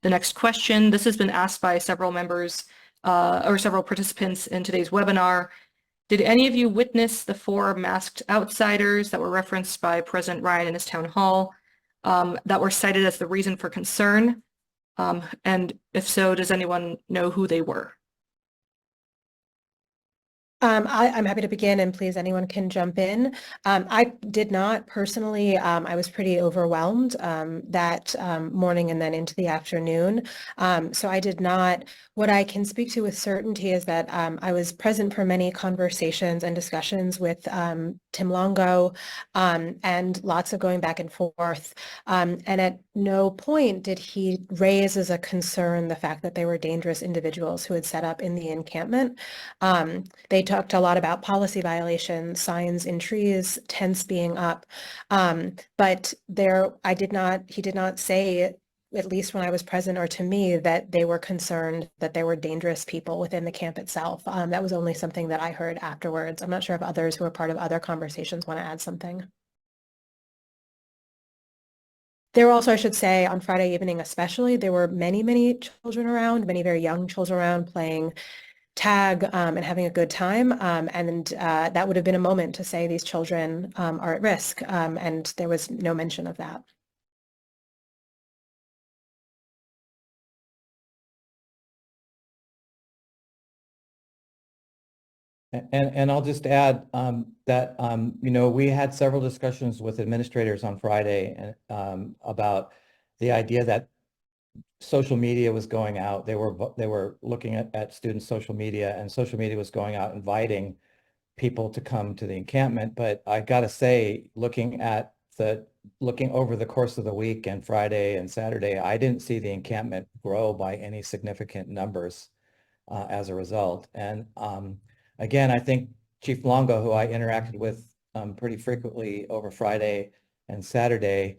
the next question. This has been asked by several members or several participants in today's webinar. Did any of you witness the 4 masked outsiders that were referenced by President Ryan in his town hall that were cited as the reason for concern? And if so, does anyone know who they were? I'm happy to begin, and please, anyone can jump in. I did not personally. I was pretty overwhelmed that morning and then into the afternoon. So I did not. What I can speak to with certainty is that I was present for many conversations and discussions with Tim Longo and lots of going back and forth. And at no point did he raise as a concern the fact that they were dangerous individuals who had set up in the encampment. They talked a lot about policy violations, signs in trees, tents being up. But he did not say, at least when I was present or to me, that they were concerned that there were dangerous people within the camp itself. That was only something that I heard afterwards. I'm not sure if others who were part of other conversations want to add something. There were also, I should say, on Friday evening especially, there were many, many children around, many very young children around playing tag and having a good time. And that would have been a moment to say these children are at risk. And there was no mention of that. And I'll just add that, we had several discussions with administrators on Friday about the idea that social media was going out. They were looking at students' social media, and social media was going out inviting people to come to the encampment. But I got to say, looking over the course of the week and Friday and Saturday, I didn't see the encampment grow by any significant numbers as a result. And again, I think Chief Longo, who I interacted with pretty frequently over Friday and Saturday,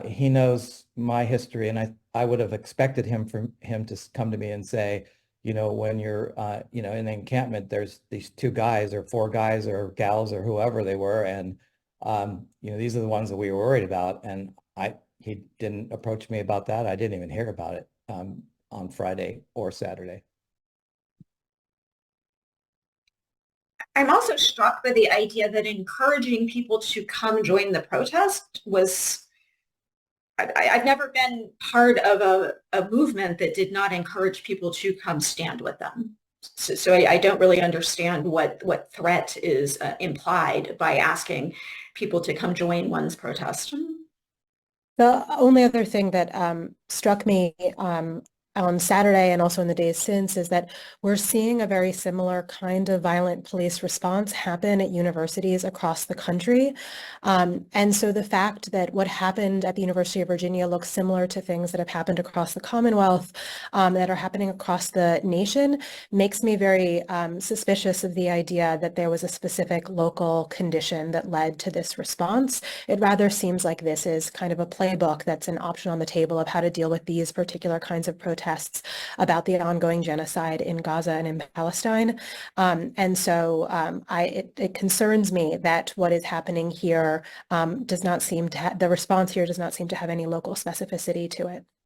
he knows my history, and I would have expected him to come to me and say, when you're, in the encampment, there's these 2 guys or 4 guys or gals or whoever they were, and these are the ones that we were worried about. And he didn't approach me about that. I didn't even hear about it on Friday or Saturday. I'm also struck by the idea that encouraging people to come join the protest was, I've never been part of a movement that did not encourage people to come stand with them. So I don't really understand what threat is implied by asking people to come join one's protest. The only other thing that struck me on Saturday and also in the days since is that we're seeing a very similar kind of violent police response happen at universities across the country. And so the fact that what happened at the University of Virginia looks similar to things that have happened across the Commonwealth that are happening across the nation makes me very suspicious of the idea that there was a specific local condition that led to this response. It rather seems like this is kind of a playbook that's an option on the table of how to deal with these particular kinds of protests about the ongoing genocide in Gaza and in Palestine. And so it concerns me that what is happening here does not seem to the response here does not seem to have any local specificity to it.